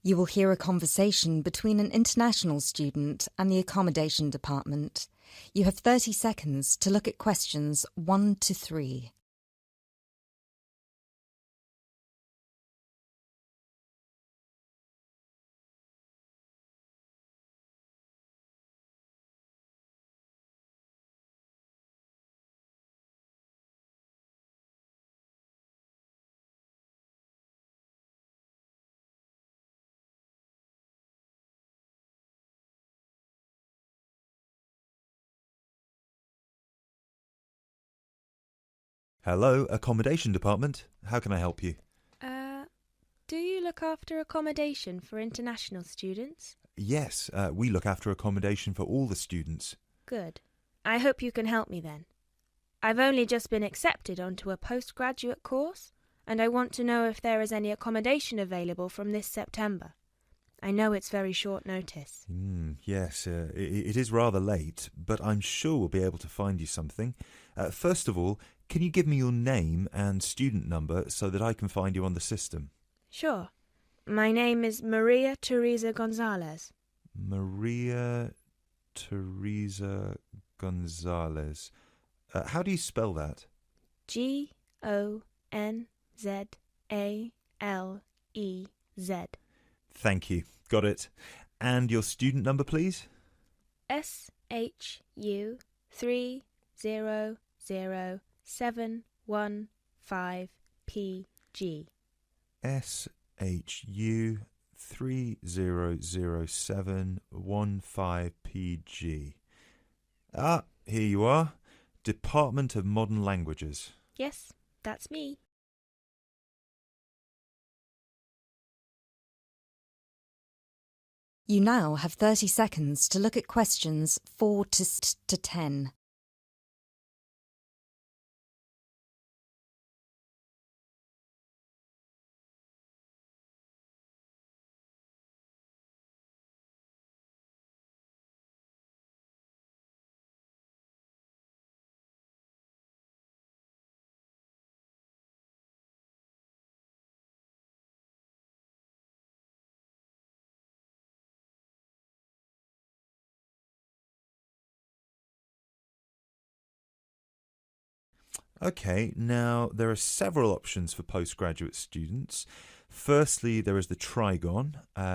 You will hear a conversation between an international student and the accommodation department. You have 30 seconds to look at questions 1 to 3. Hello, accommodation department. How can I help you? Do you look after accommodation for international students? Yes, we look after accommodation for all the students. Good. I hope you can help me then. I've only just been accepted onto a postgraduate course, and I want to know if there is any accommodation available from this September. I know it's very short notice. Yes, it is rather late, but I'm sure we'll be able to find you something. First of all, can you give me your name and student number so that I can find you on the system? Sure. My name is Maria Teresa Gonzalez. Maria Teresa Gonzalez. How do you spell that? Gonzalez. Thank you. Got it. And your student number, please? SHU 300715PG. SHU 300715PG. Ah, here you are. Department of Modern Languages. Yes, that's me. You now have 30 seconds to look at questions 4 to 10. Okay, now there are several options for postgraduate students. Firstly, there is the Trigon.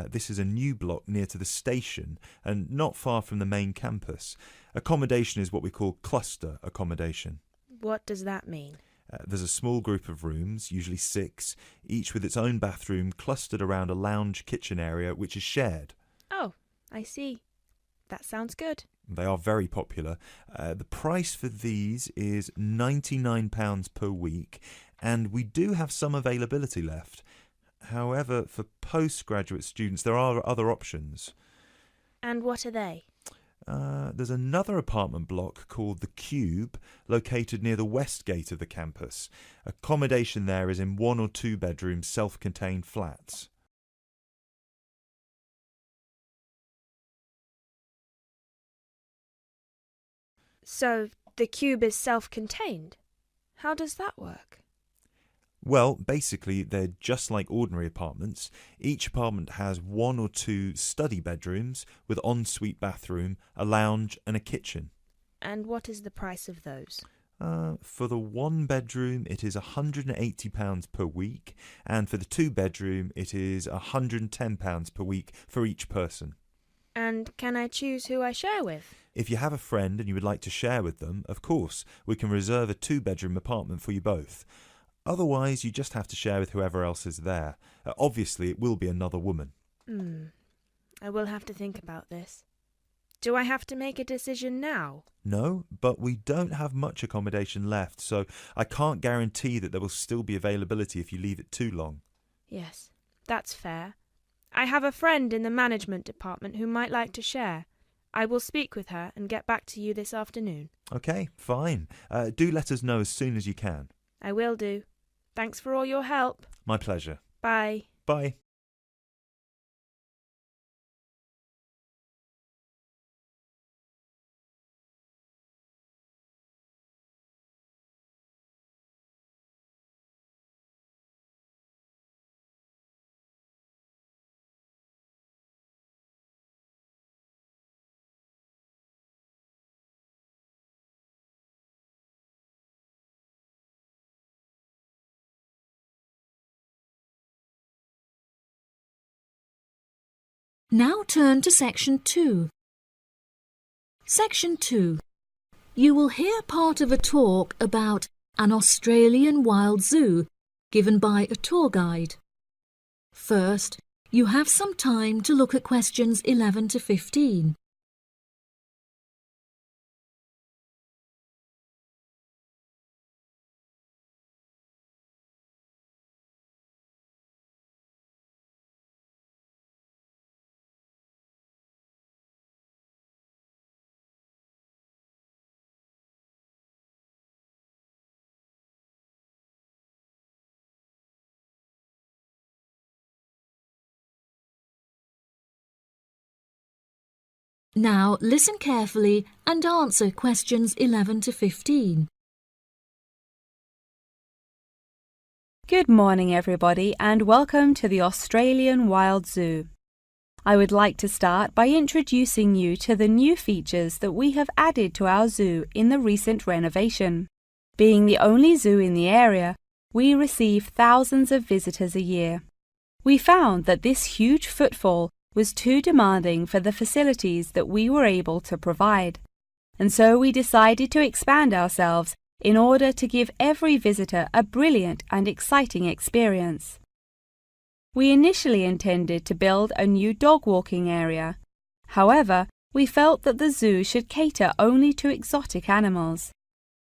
This is a new block near to the station and not far from the main campus. Accommodation is what we call cluster accommodation. What does that mean? There's a small group of rooms, usually 6, each with its own bathroom clustered around a lounge kitchen area which is shared. Oh, I see. That sounds good. They are very popular. The price for these is £99 per week, and we do have some availability left. However, for postgraduate students, there are other options. And what are they? There's another apartment block called The Cube, located near the west gate of the campus. Accommodation there is in 1 or 2 bedroom self-contained flats. So, the cube is self-contained? How does that work? Well, basically, they're just like ordinary apartments. Each apartment has 1 or 2 study bedrooms with ensuite bathroom, a lounge and a kitchen. And what is the price of those? For the 1 bedroom, it is £180 per week, and for the 2 bedroom, it is £110 per week for each person. And can I choose who I share with? If you have a friend and you would like to share with them, of course, we can reserve a 2-bedroom apartment for you both. Otherwise, you just have to share with whoever else is there. Obviously, it will be another woman. I will have to think about this. Do I have to make a decision now? No, but we don't have much accommodation left, so I can't guarantee that there will still be availability if you leave it too long. Yes, that's fair. I have a friend in the management department who might like to share. I will speak with her and get back to you this afternoon. Okay, fine. Do let us know as soon as you can. I will do. Thanks for all your help. My pleasure. Bye. Bye. Now turn to Section 2. Section 2. You will hear part of a talk about an Australian wild zoo given by a tour guide. First, you have some time to look at questions 11 to 15. Now listen carefully and answer questions 11 to 15. Good morning, everybody, and welcome to the Australian Wild Zoo. I would like to start by introducing you to the new features that we have added to our zoo in the recent renovation. Being the only zoo in the area, we receive thousands of visitors a year. We found that this huge footfall was too demanding for the facilities that we were able to provide, and so we decided to expand ourselves in order to give every visitor a brilliant and exciting experience. We initially intended to build a new dog walking area. However, we felt that the zoo should cater only to exotic animals.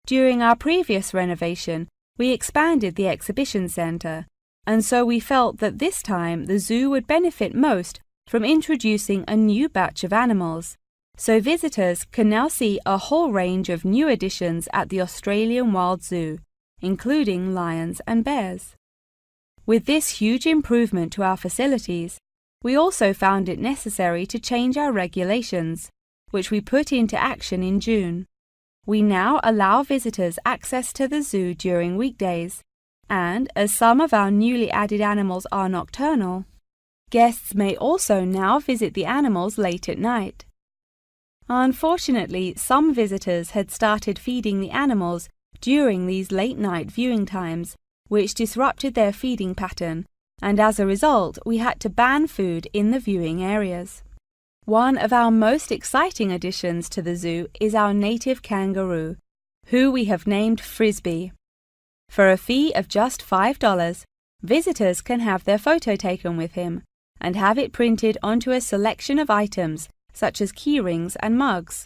During our previous renovation, we expanded the exhibition centre, and so we felt that this time the zoo would benefit most from introducing a new batch of animals, so visitors can now see a whole range of new additions at the Australian Wild Zoo, including lions and bears. With this huge improvement to our facilities, we also found it necessary to change our regulations, which we put into action in June. We now allow visitors access to the zoo during weekdays, and as some of our newly added animals are nocturnal, guests may also now visit the animals late at night. Unfortunately, some visitors had started feeding the animals during these late-night viewing times, which disrupted their feeding pattern, and as a result, we had to ban food in the viewing areas. One of our most exciting additions to the zoo is our native kangaroo, who we have named Frisbee. For a fee of just $5, visitors can have their photo taken with him and have it printed onto a selection of items such as keyrings and mugs.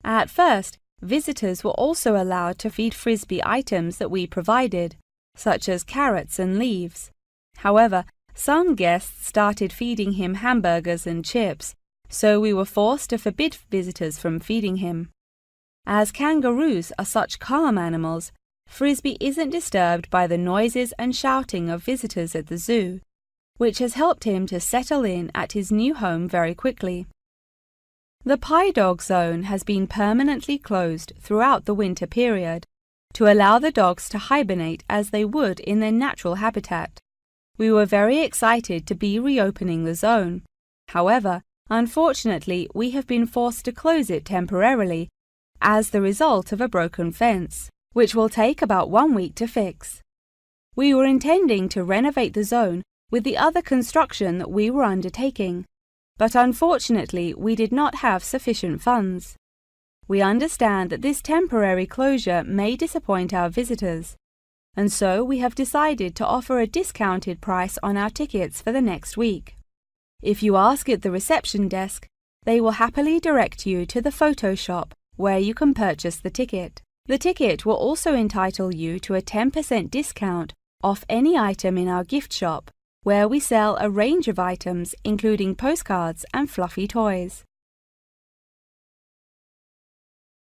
At first, visitors were also allowed to feed Frisbee items that we provided, such as carrots and leaves. However, some guests started feeding him hamburgers and chips, so we were forced to forbid visitors from feeding him. As kangaroos are such calm animals, Frisbee isn't disturbed by the noises and shouting of visitors at the zoo, which has helped him to settle in at his new home very quickly. The pie dog zone has been permanently closed throughout the winter period to allow the dogs to hibernate as they would in their natural habitat. We were very excited to be reopening the zone. However, unfortunately, we have been forced to close it temporarily as the result of a broken fence, which will take about 1 week to fix. We were intending to renovate the zone with the other construction that we were undertaking, but unfortunately we did not have sufficient funds. We understand that this temporary closure may disappoint our visitors, and so we have decided to offer a discounted price on our tickets for the next week. If you ask at the reception desk, they will happily direct you to the photo shop where you can purchase the ticket. The ticket will also entitle you to a 10% discount off any item in our gift shop, where we sell a range of items including postcards and fluffy toys.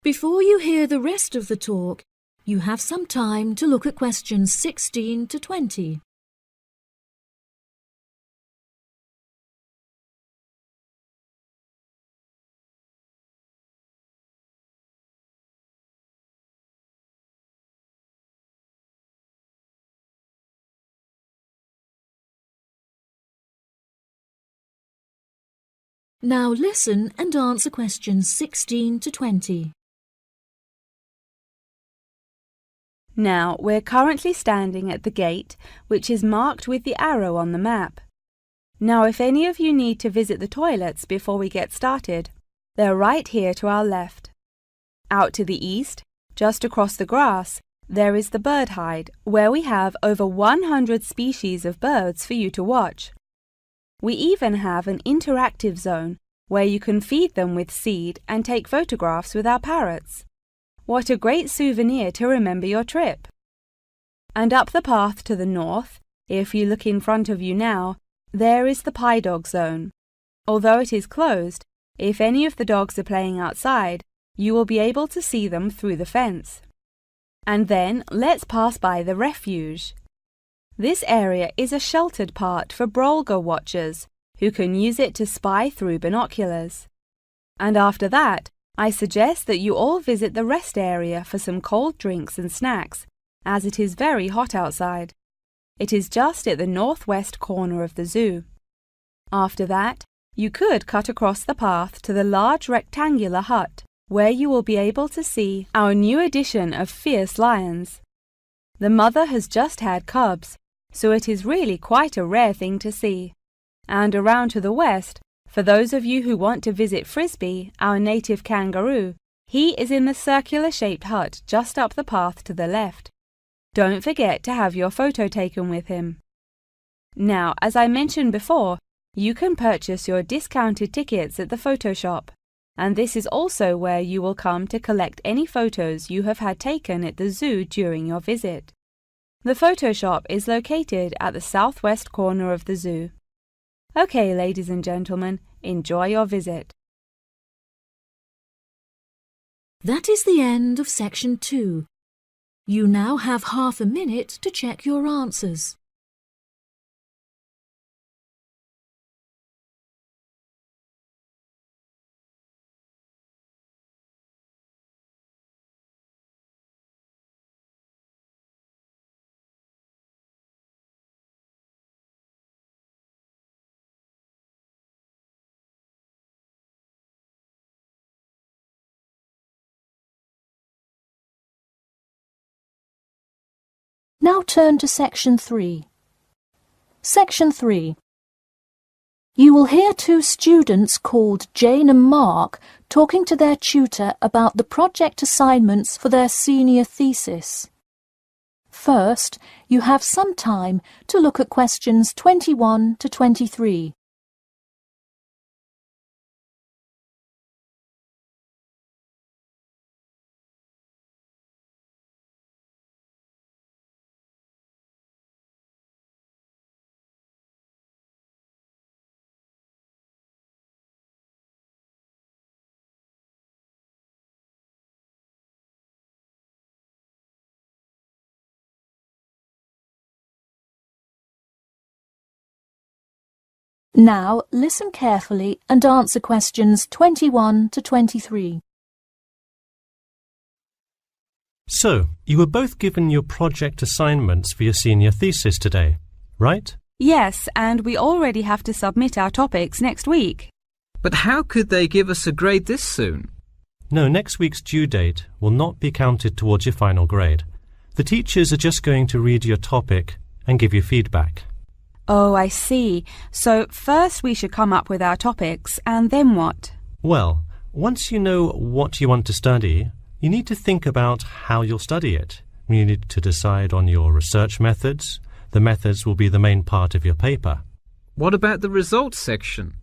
Before you hear the rest of the talk, you have some time to look at questions 16 to 20. Now listen and answer questions 16 to 20. Now, we're currently standing at the gate, which is marked with the arrow on the map. Now, if any of you need to visit the toilets before we get started, they're right here to our left. Out to the east, just across the grass, there is the bird hide, where we have over 100 species of birds for you to watch. We even have an interactive zone where you can feed them with seed and take photographs with our parrots. What a great souvenir to remember your trip! And up the path to the north, if you look in front of you now, there is the pie dog zone. Although it is closed, if any of the dogs are playing outside, you will be able to see them through the fence. And then let's pass by the refuge. This area is a sheltered part for Brolga watchers, who can use it to spy through binoculars. And after that, I suggest that you all visit the rest area for some cold drinks and snacks, as it is very hot outside. It is just at the northwest corner of the zoo. After that, you could cut across the path to the large rectangular hut, where you will be able to see our new addition of fierce lions. The mother has just had cubs, so it is really quite a rare thing to see. And around to the west, for those of you who want to visit Frisbee, our native kangaroo, he is in the circular-shaped hut just up the path to the left. Don't forget to have your photo taken with him. Now, as I mentioned before, you can purchase your discounted tickets at the photo shop, and this is also where you will come to collect any photos you have had taken at the zoo during your visit. The photo shop is located at the southwest corner of the zoo. Okay, ladies and gentlemen, enjoy your visit. That is the end of section 2. You now have half a minute to check your answers. Now turn to section 3. Section 3. You will hear two students called Jane and Mark talking to their tutor about the project assignments for their senior thesis. First, you have some time to look at questions 21 to 23. Now listen carefully and answer questions 21 to 23. So, you were both given your project assignments for your senior thesis today, right? Yes, and we already have to submit our topics next week. But how could they give us a grade this soon? No, next week's due date will not be counted towards your final grade. The teachers are just going to read your topic and give you feedback. Oh, I see. So first we should come up with our topics, and then what? Well, once you know what you want to study, you need to think about how you'll study it. You need to decide on your research methods. The methods will be the main part of your paper. What about the results section?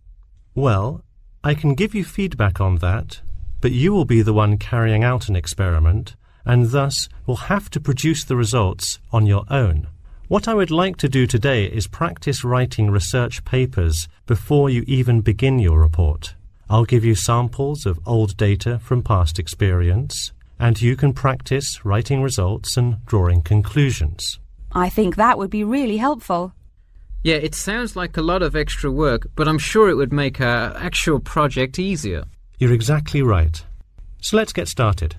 Well, I can give you feedback on that, but you will be the one carrying out an experiment, and thus will have to produce the results on your own. What I would like to do today is practice writing research papers before you even begin your report. I'll give you samples of old data from past experience, and you can practice writing results and drawing conclusions. I think that would be really helpful. Yeah, it sounds like a lot of extra work, but I'm sure it would make our actual project easier. You're exactly right. So let's get started.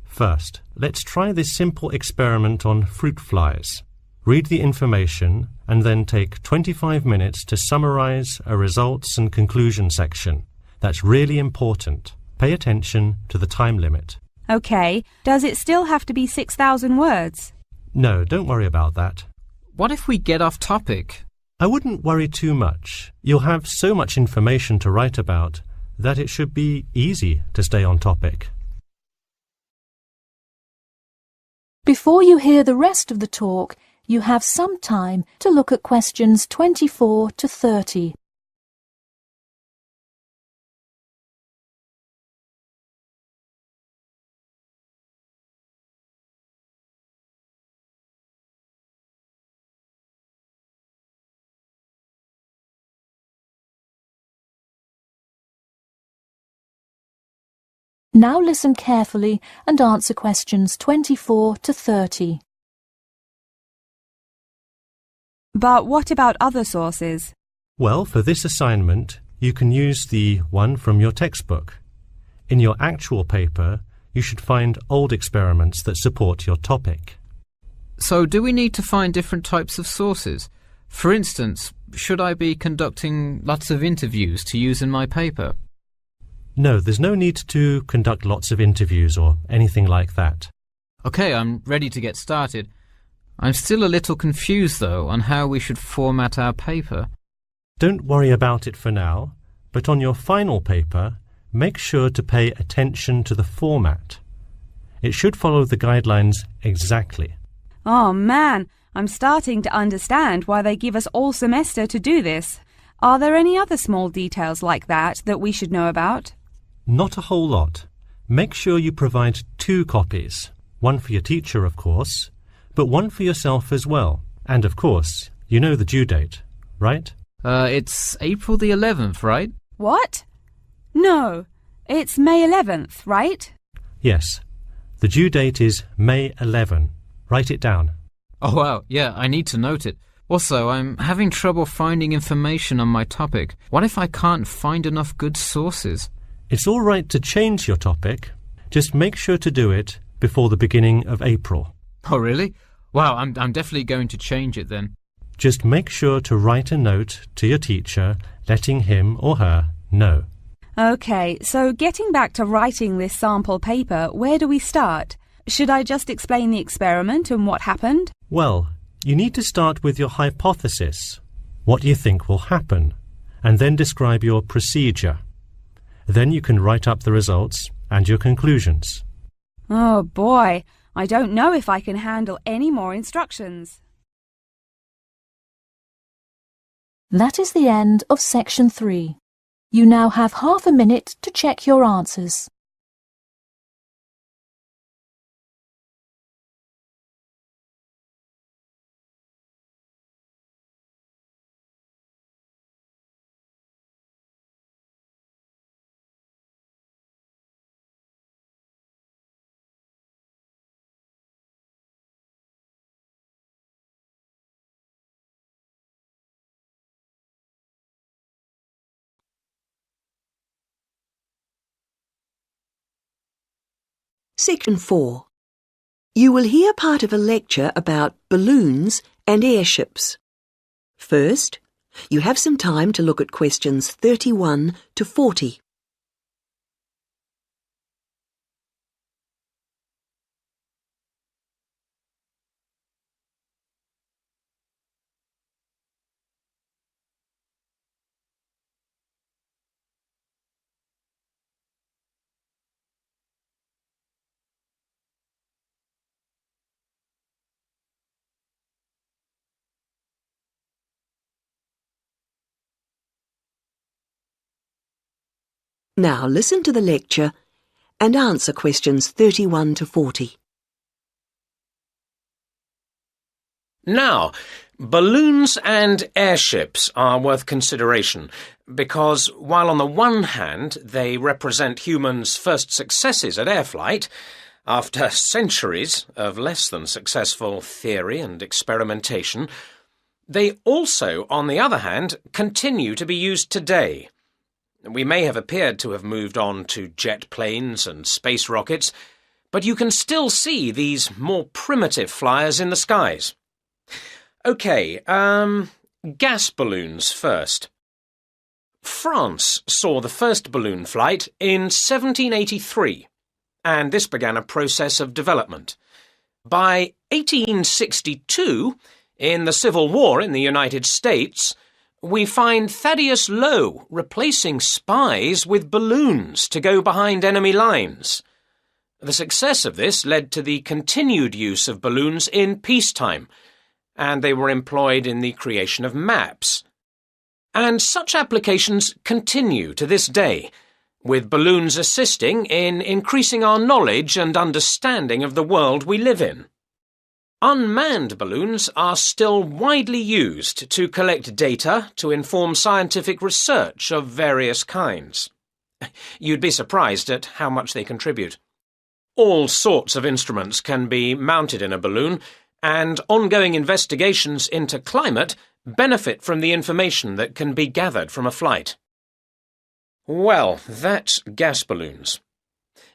First, let's try this simple experiment on fruit flies. Read the information and then take 25 minutes to summarize a results and conclusion section. That's really important. Pay attention to the time limit. Okay, does it still have to be 6,000 words? No, don't worry about that. What if we get off topic? I wouldn't worry too much. You'll have so much information to write about that it should be easy to stay on topic. Before you hear the rest of the talk, you have some time to look at questions 24 to 30. Now listen carefully and answer questions 24 to 30. But what about other sources? Well, for this assignment, you can use the one from your textbook. In your actual paper, you should find old experiments that support your topic. So do we need to find different types of sources? For instance, should I be conducting lots of interviews to use in my paper? No, there's no need to conduct lots of interviews or anything like that. OK, I'm ready to get started. I'm still a little confused, though, on how we should format our paper. Don't worry about it for now, but on your final paper, make sure to pay attention to the format. It should follow the guidelines exactly. Oh man, I'm starting to understand why they give us all semester to do this. Are there any other small details like that we should know about? Not a whole lot. Make sure you provide 2 copies. One for your teacher, of course, but one for yourself as well. And of course, you know the due date, right? It's April the 11th, right? What? No, it's May 11th, right? Yes. The due date is May 11. Write it down. Oh, wow, yeah, I need to note it. Also, I'm having trouble finding information on my topic. What if I can't find enough good sources? It's all right to change your topic. Just make sure to do it before the beginning of April. Oh, really? Wow, I'm definitely going to change it then. Just make sure to write a note to your teacher letting him or her know. OK, so getting back to writing this sample paper, where do we start? Should I just explain the experiment and what happened? Well, you need to start with your hypothesis. What do you think will happen? And then describe your procedure. Then you can write up the results and your conclusions. Oh boy, I don't know if I can handle any more instructions. That is the end of section 3. You now have half a minute to check your answers. Section 4. You will hear part of a lecture about balloons and airships. First, you have some time to look at questions 31 to 40. Now listen to the lecture and answer questions 31 to 40. Now, balloons and airships are worth consideration because while on the one hand they represent humans' first successes at air flight, after centuries of less than successful theory and experimentation, they also, on the other hand, continue to be used today. We may have appeared to have moved on to jet planes and space rockets, but you can still see these more primitive flyers in the skies. OK, gas balloons first. France saw the first balloon flight in 1783, and this began a process of development. By 1862, In the Civil War in the United States, we find Thaddeus Lowe replacing spies with balloons to go behind enemy lines. The success of this led to the continued use of balloons in peacetime, and they were employed in the creation of maps. And such applications continue to this day, with balloons assisting in increasing our knowledge and understanding of the world we live in. Unmanned balloons are still widely used to collect data to inform scientific research of various kinds. You'd be surprised at how much they contribute. All sorts of instruments can be mounted in a balloon, and ongoing investigations into climate benefit from the information that can be gathered from a flight. Well, that's gas balloons.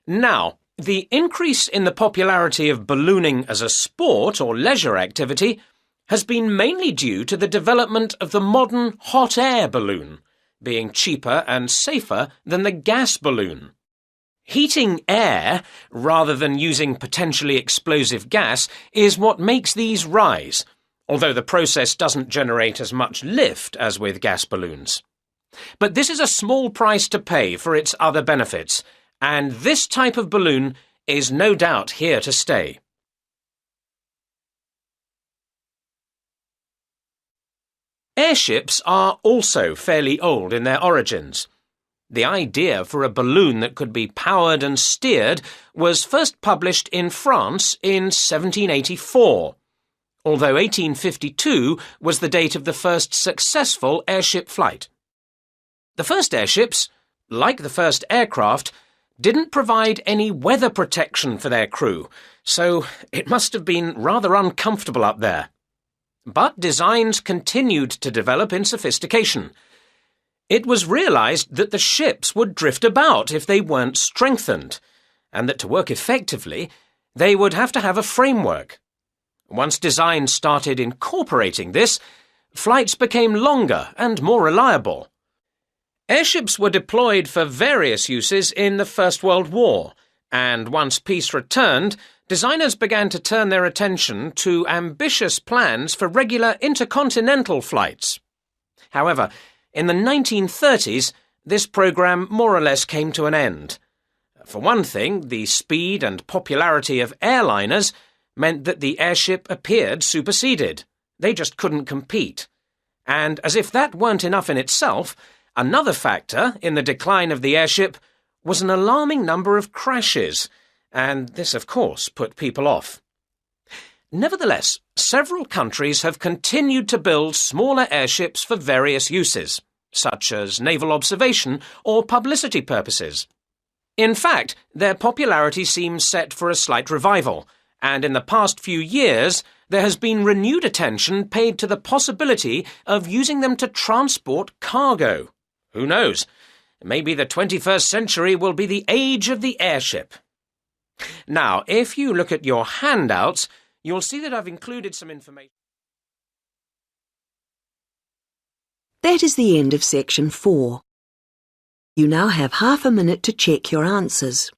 Now, the increase in the popularity of ballooning as a sport or leisure activity has been mainly due to the development of the modern hot air balloon, being cheaper and safer than the gas balloon. Heating air, rather than using potentially explosive gas, is what makes these rise, although the process doesn't generate as much lift as with gas balloons. But this is a small price to pay for its other benefits, and this type of balloon is no doubt here to stay. Airships are also fairly old in their origins. The idea for a balloon that could be powered and steered was first published in France in 1784, although 1852 was the date of the first successful airship flight. The first airships, like the first aircraft, didn't provide any weather protection for their crew, so it must have been rather uncomfortable up there. But designs continued to develop in sophistication. It was realised that the ships would drift about if they weren't strengthened, and that to work effectively, they would have to have a framework. Once design started incorporating this, flights became longer and more reliable. Airships were deployed for various uses in the First World War, and once peace returned, designers began to turn their attention to ambitious plans for regular intercontinental flights. However, in the 1930s, this program more or less came to an end. For one thing, the speed and popularity of airliners meant that the airship appeared superseded. They just couldn't compete. And as if that weren't enough in itself, another factor in the decline of the airship was an alarming number of crashes, and this, of course, put people off. Nevertheless, several countries have continued to build smaller airships for various uses, such as naval observation or publicity purposes. In fact, their popularity seems set for a slight revival, and in the past few years there has been renewed attention paid to the possibility of using them to transport cargo. Who knows? Maybe the 21st century will be the age of the airship. Now, if you look at your handouts, you'll see that I've included some information. That is the end of section 4. You now have half a minute to check your answers.